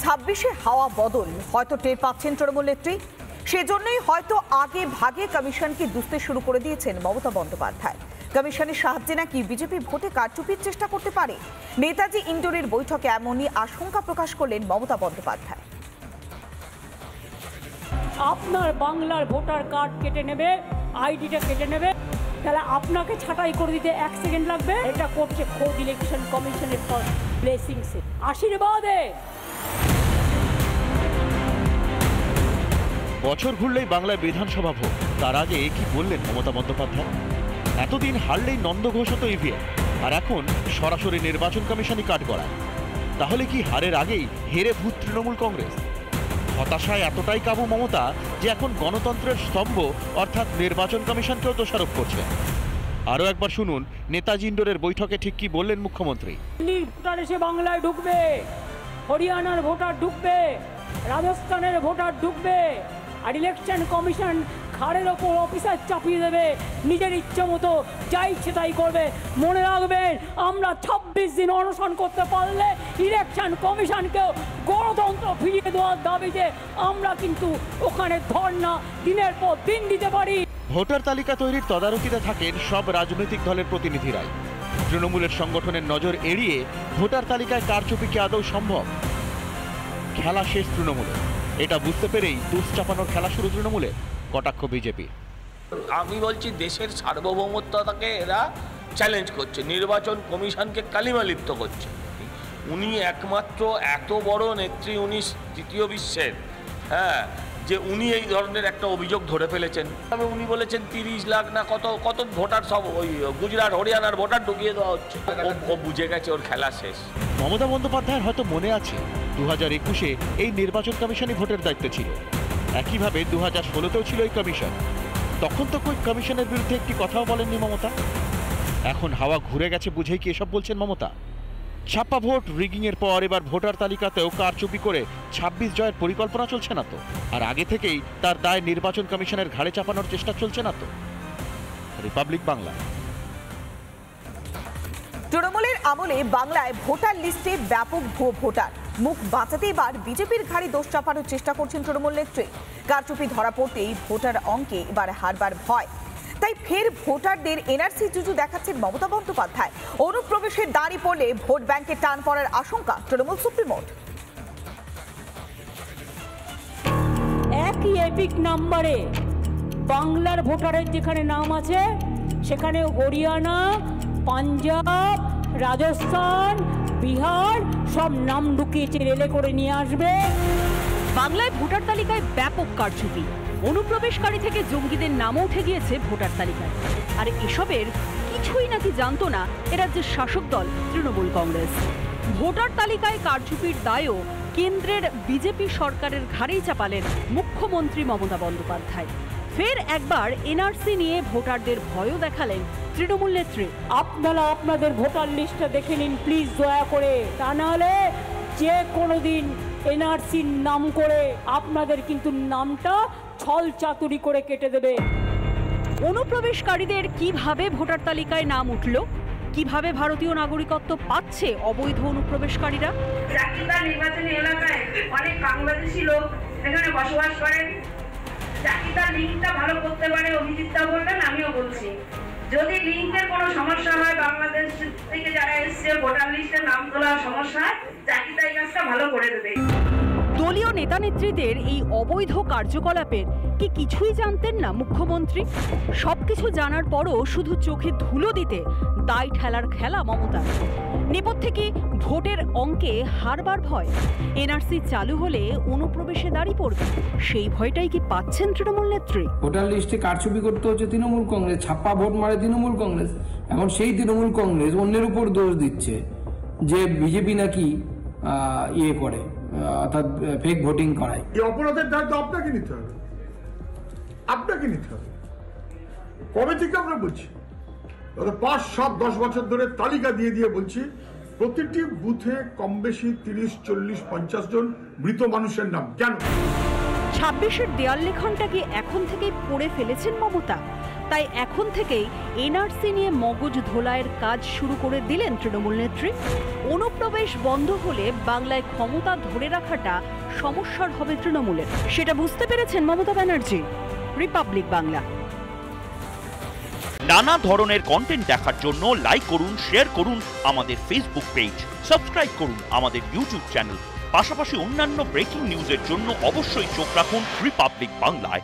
26-এ হাওয়া বদল হয়তো টের পাচ্ছেন তৃণমূল নেত্রী। সেজন্যই হয়তো আগে ভাগে কমিশনকে দুষতে শুরু করে দিয়েছেন মমতা বন্দ্যোপাধ্যায়। কমিশনের সাহায্যে নাকি বিজেপি ভোটে কারচুপির চেষ্টা করতে পারে। নেতাজি ইন্ডোরের বৈঠকে এমনই আশঙ্কা প্রকাশ করলেন মমতা বন্দ্যোপাধ্যায়। আপনার বাংলার ভোটার কার্ড কেটে নেবে, আইডিটা কেটে নেবে, তাহলে আপনাকে ছাঁটাই করে দিতে 1 সেকেন্ড লাগবে। এটা করছে খোদ ইলেকশন কমিশনের ব্লেসিংসে, আশীর্বাদে। বছর ঘুরলেই বাংলায় বিধানসভা ভোট, তার আগে কি বললেন মমতা বন্দ্যোপাধ্যায়? এতদিন হারলেই নন্দ ঘোষ হতো ইভিএম, আর এখন সরাসরি নির্বাচন কমিশনই কাঠ গড়ায়। তাহলে কি হারের আগেই হেরে ভূত তৃণমূল কংগ্রেস? হতাশায় এতটাই কাবু মমতা যে এখন গণতন্ত্রের স্তম্ভ অর্থাৎ নির্বাচন কমিশনকেও দোষারোপ করছেন। আরও একবার শুনুন নেতাজি ইন্ডোরের বৈঠকে ঠিক কি বললেন মুখ্যমন্ত্রী। দিল্লির ভোটার এসে বাংলায় ঢুকবে, হরিয়ানার ভোটার ঢুকবে, রাজস্থানের ভোটার ঢুকবে, আর ইলেকশন কমিশন ঘাড়ের ওপর অফিসার চাপিয়ে দেবে, নিজের ইচ্ছে মতো যা ইচ্ছে তাই করবে। মনে রাখবেন, আমরা 26 দিন অনশন করতে পারলে ইলেকশন কমিশনকেও গণতন্ত্র ফিরিয়ে দেওয়ার দাবিতে আমরা কিন্তু ওখানে ধর্ণা দিনের পর দিন দিতে পারি। ভোটার তালিকা তৈরির তদারকিতে থাকেন সব রাজনৈতিক দলের প্রতিনিধিরাই। তৃণমূলের সংগঠনের নজর এড়িয়ে ভোটার তালিকায় কারচুপি কি আদৌ সম্ভব? খেলা শেষ তৃণমূলের, এটা বুঝতে পেরেই দুষ চাপানোর খেলা শুরু তৃণমূলের, কটাক্ষ বিজেপি। আমি বলছি দেশের সার্বভৌমত্বটাকে এরা চ্যালেঞ্জ করছে, নির্বাচন কমিশনকে কালিমালিপ্ত করছে। উনি একমাত্র এত বড় নেত্রী, উনি তৃতীয় বিশ্বের, যে উনি এই ধরনের একটা অভিযোগ ধরে ফেলেছেন। তবে উনি বলেছেন 30 লাখ না কত ভোটার সব ওই গুজরাট হরিয়ানার ভোটার ঢুকিয়ে দেওয়া হচ্ছে। ও বুঝে গেছে ওর খেলা শেষ। মমতা বন্দ্যোপাধ্যায়ের হয়তো মনে আছে 2021-এ এই নির্বাচন কমিশনই ভোটের দায়িত্বে ছিল। একইভাবে 2016-তেও ছিল এই কমিশন। তখন তো কই কমিশনের বিরুদ্ধে একটি কথাও বলেননি মমতা। এখন হাওয়া ঘুরে গেছে বুঝেই কি এসব বলছেন মমতা? ছাপ্পা ভোট রিগিং এর পর এবার ভোটার তালিকাতেও কারচুপি করে 26 জয়ের পরিকল্পনা চলছে না তো? আর আগে থেকেই তার দায় নির্বাচন কমিশনের ঘাড়ে চাপানোর চেষ্টা চলছে না তো? রিপাবলিক বাংলা। তৃণমূলের আমলে বাংলায় ভোটার লিস্টে ব্যাপক ভুয়ো ভোটার। মুখ বাঁচাতে এবার বিজেপির ঘাড়ে দোষ চাপানোর চেষ্টা করছেন তৃণমূল নেত্রী। কারচুপি ধরা পড়তেই ভোটার অঙ্কে এবার হারবার ভয়। তাই ফের ভোটারদের এনআরসি জুজু দেখাচ্ছেন মমতা বন্দ্যোপাধ্যায়। অনুপ্রবেশের দাঁড়ি পড়লে ভোট ব্যাংকে টান পড়ার আশঙ্কা তৃণমূল সুপ্রিমোর। একই এপিক নাম্বারে বাংলার ভোটারের যেখানে নাম আছে সেখানে হরিয়ানা, পাঞ্জাব, রাজস্থান, বিহার সব নাম ঢুকিয়েছে, রেলে করে নিয়ে আসবে। বাংলায় ভোটার তালিকায় ব্যাপক কারচুপি, অনুপ্রবেশকারী থেকে জঙ্গিদের নামও উঠে গিয়েছে ভোটার তালিকায়। আর এসবের কিছুই নাকি জানতো না এ রাজ্যের শাসক দল তৃণমূল কংগ্রেস। ভোটার তালিকায় কারচুপির দায়ও কেন্দ্রের বিজেপি সরকারের ঘাড়েই চাপালেন মুখ্যমন্ত্রী মমতা বন্দ্যোপাধ্যায়। ফের একবার এনআরসি নিয়ে ভোটারদের ভয়ও দেখালেন তৃণমূল নেত্রী। আপনারা আপনাদের ভোটার লিস্টটা দেখে নিন প্লিজ, দয়া করে। তা নাহলে যে কোনো দিন এনআরসির নাম করে আপনাদের কিন্তু নামটা ছল চাতুরি করে কেটে দেবে। অনুপ্রবেশকারীদের কিভাবে ভোটার তালিকায় নাম উঠল, কিভাবে ভারতীয় নাগরিকত্ব পাচ্ছে অবৈধ অনুপ্রবেশকারীরা? জাকিরদার নির্বাচনী এলাকায় অনেক বাংলাদেশি লোক এখানে বসবাস করেন। জাকিরদার লিঙ্কটা ভালো করতে পারে, অভিজিৎটা বললেন, আমিও বলছি। যদি লিঙ্কের কোনো সমস্যা হয়, বাংলাদেশ থেকে যারা এসছে ভোটার লিস্টে নাম তোলার সমস্যা হয়, জাকিরদার এই কাজটা ভালো করে দেবে। দলীয় নেতা নেত্রীদের এই অবৈধ কার্যকলাপের কি কিছুই জানতেন না মুখ্যমন্ত্রী? সবকিছু জানার পরও শুধু চোখে ধুলো দিতে দায় ঠেলার খেলা মমতা। নেপথ্যে কি ভোটের অঙ্কে হারবার ভয়? এনআরসি চালু হলে অনুপ্রবেশে দাঁড়ি পড়বে, সেই ভয়টাই কি পাচ্ছেন তৃণমূল নেত্রী? ভোটার লিস্টে কারচুপি করতে হচ্ছে তৃণমূল কংগ্রেস, ছাপ্পা ভোট মারে তৃণমূল কংগ্রেস। এখন সেই তৃণমূল কংগ্রেস অন্যের উপর দোষ দিচ্ছে যে বিজেপি নাকি ইয়ে করে, অর্থাৎ ফেক ভোটিং করায়। এই অপরাধের দায়িত্ব আপনাকে নিতে হবে, আপনাকে নিতে হবে। কবে থেকে আমরা বলছি, গত 5-7-10 বছর ধরে তালিকা দিয়ে দিয়ে বলছি, প্রতিটি বুথে কম বেশি 30, 40, 50 জন মৃত মানুষের নাম। কেন? 26-এর দেয়াল লেখনটা কি এখন থেকেই পড়ে ফেলেছেন মমতা? তাই এখন থেকেই এনআরসি নিয়ে মগজ ধোলাইয়ের কাজ শুরু করে দিলেন তৃণমূল নেত্রী। অনুপ্রবেশ বন্ধ হলে বাংলায় ক্ষমতা ধরে রাখাটা সমস্যার হবে তৃণমূলের, সেটা বুঝতে পেরেছেন মমতা ব্যানার্জি। রিপাবলিক বাংলা। নানা ধরনের কন্টেন্ট দেখার জন্য লাইক করুন, শেয়ার করুন আমাদের ফেসবুক পেজ, সাবস্ক্রাইব করুন আমাদের ইউটিউব চ্যানেল। পাশাপাশি অন্যান্য ব্রেকিং নিউজের জন্য অবশ্যই চোখ রাখুন রিপাবলিক বাংলায়।